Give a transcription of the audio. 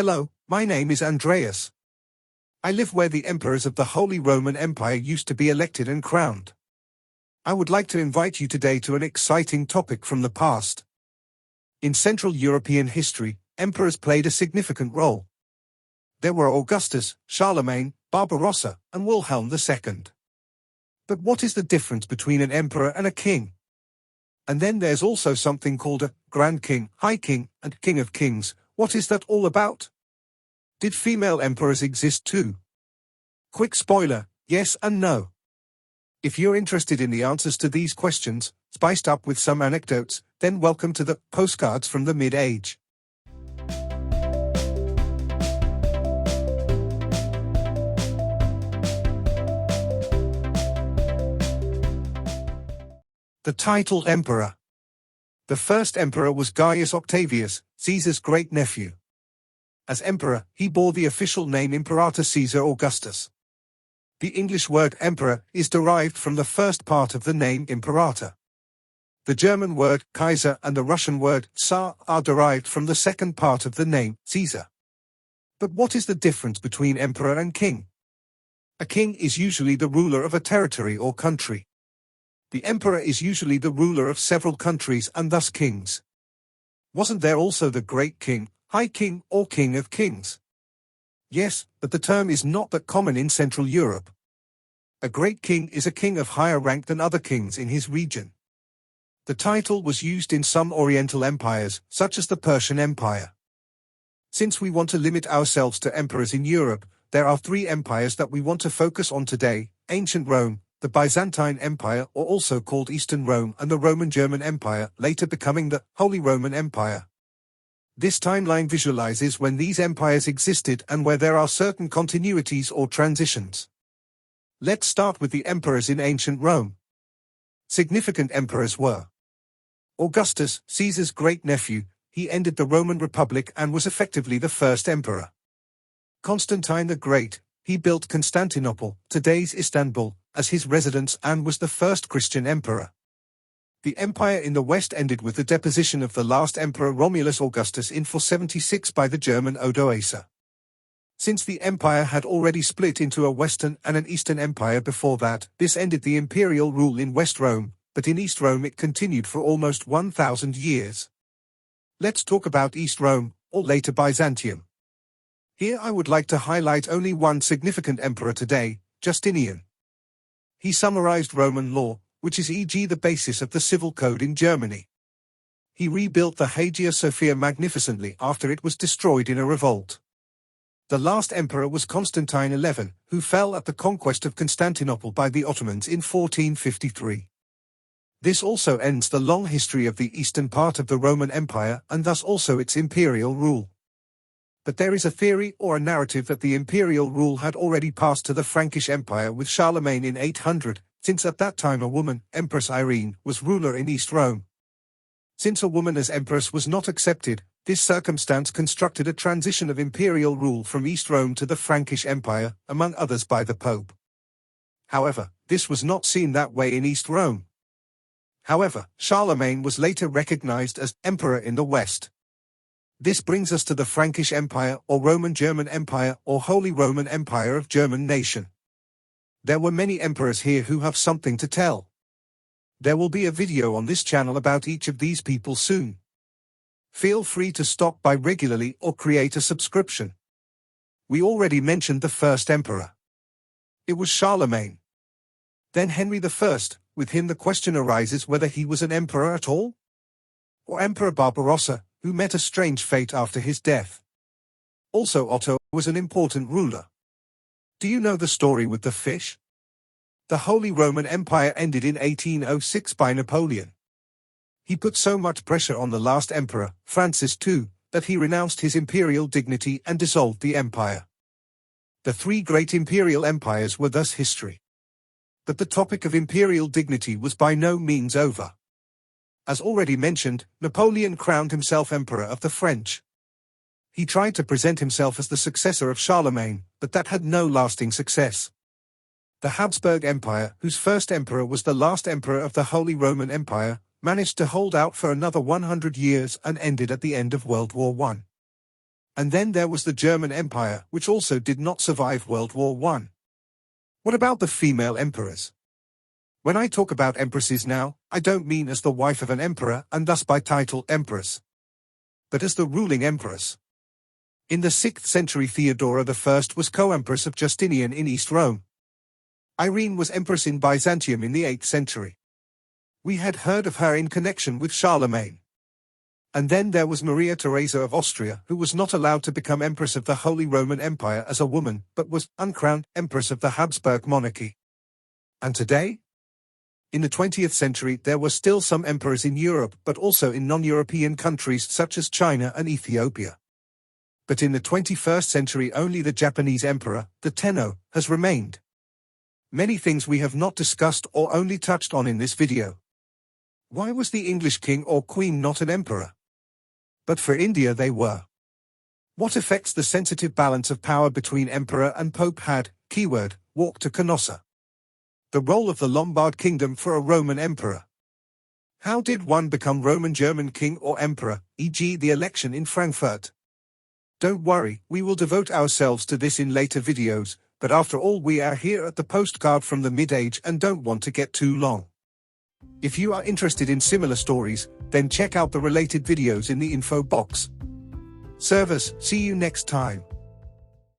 Hello, my name is Andreas. I live where the emperors of the Holy Roman Empire used to be elected and crowned. I would like to invite you today to an exciting topic from the past. In Central European history, emperors played a significant role. There were Augustus, Charlemagne, Barbarossa, and Wilhelm II. But what is the difference between an emperor and a king? And then there's also something called a Grand King, High King, and King of Kings. What is that all about? Did female emperors exist too? Quick spoiler, yes and no. If you're interested in the answers to these questions, spiced up with some anecdotes, then welcome to the Postcards from the Mid-Age. The title Emperor. The first emperor was Gaius Octavius, Caesar's great-nephew. As emperor, he bore the official name Imperator Caesar Augustus. The English word emperor is derived from the first part of the name imperator. The German word Kaiser and the Russian word Tsar are derived from the second part of the name Caesar. But what is the difference between emperor and king? A king is usually the ruler of a territory or country. The emperor is usually the ruler of several countries and thus kings. Wasn't there also the Great King, High King, or King of Kings? Yes, but the term is not that common in Central Europe. A great king is a king of higher rank than other kings in his region. The title was used in some Oriental empires, such as the Persian Empire. Since we want to limit ourselves to emperors in Europe, there are three empires that we want to focus on today: Ancient Rome, the Byzantine Empire, or also called Eastern Rome, and the Roman German Empire, later becoming the Holy Roman Empire. This timeline visualizes when these empires existed and where there are certain continuities or transitions. Let's start with the emperors in ancient Rome. Significant emperors were Augustus, Caesar's great-nephew. He ended the Roman Republic and was effectively the first emperor. Constantine the Great. He built Constantinople, today's Istanbul, as his residence and was the first Christian emperor. The empire in the west ended with the deposition of the last emperor Romulus Augustus in 476 by the German Odoacer. Since the empire had already split into a western and an eastern empire before that, this ended the imperial rule in West Rome, but in East Rome it continued for almost 1,000 years. Let's talk about East Rome, or later Byzantium. Here I would like to highlight only one significant emperor today, Justinian. He summarized Roman law, which is e.g. the basis of the civil code in Germany. He rebuilt the Hagia Sophia magnificently after it was destroyed in a revolt. The last emperor was Constantine XI, who fell at the conquest of Constantinople by the Ottomans in 1453. This also ends the long history of the eastern part of the Roman Empire and thus also its imperial rule. But there is a theory or a narrative that the imperial rule had already passed to the Frankish Empire with Charlemagne in 800, since at that time a woman, Empress Irene, was ruler in East Rome. Since a woman as empress was not accepted, this circumstance constructed a transition of imperial rule from East Rome to the Frankish Empire, among others by the Pope. However, this was not seen that way in East Rome. However, Charlemagne was later recognized as emperor in the West. This brings us to the Frankish Empire or Roman German Empire or Holy Roman Empire of German nation. There were many emperors here who have something to tell. There will be a video on this channel about each of these people soon. Feel free to stop by regularly or create a subscription. We already mentioned the first emperor. It was Charlemagne. Then Henry I, with him the question arises whether he was an emperor at all? Or Emperor Barbarossa, who met a strange fate after his death. Also Otto was an important ruler. Do you know the story with the fish? The Holy Roman Empire ended in 1806 by Napoleon. He put so much pressure on the last emperor, Francis II, that he renounced his imperial dignity and dissolved the empire. The three great imperial empires were thus history. But the topic of imperial dignity was by no means over. As already mentioned, Napoleon crowned himself Emperor of the French. He tried to present himself as the successor of Charlemagne, but that had no lasting success. The Habsburg Empire, whose first emperor was the last emperor of the Holy Roman Empire, managed to hold out for another 100 years and ended at the end of World War I. And then there was the German Empire, which also did not survive World War I. What about the female emperors? When I talk about empresses now, I don't mean as the wife of an emperor and thus by title empress, but as the ruling empress. In the 6th century, Theodora I was co-empress of Justinian in East Rome. Irene was empress in Byzantium in the 8th century. We had heard of her in connection with Charlemagne. And then there was Maria Theresa of Austria, who was not allowed to become empress of the Holy Roman Empire as a woman, but was uncrowned empress of the Habsburg monarchy. And today? In the 20th century, there were still some emperors in Europe, but also in non-European countries such as China and Ethiopia. But in the 21st century, only the Japanese emperor, the Tenno, has remained. Many things we have not discussed or only touched on in this video. Why was the English king or queen not an emperor? But for India they were. What affects the sensitive balance of power between emperor and pope had, keyword, walk to Canossa. The role of the Lombard kingdom for a Roman emperor. How did one become Roman German king or emperor, e.g. the election in Frankfurt? Don't worry, we will devote ourselves to this in later videos, but after all we are here at the postcard from the mid-age and don't want to get too long. If you are interested in similar stories, then check out the related videos in the info box. Servers, see you next time.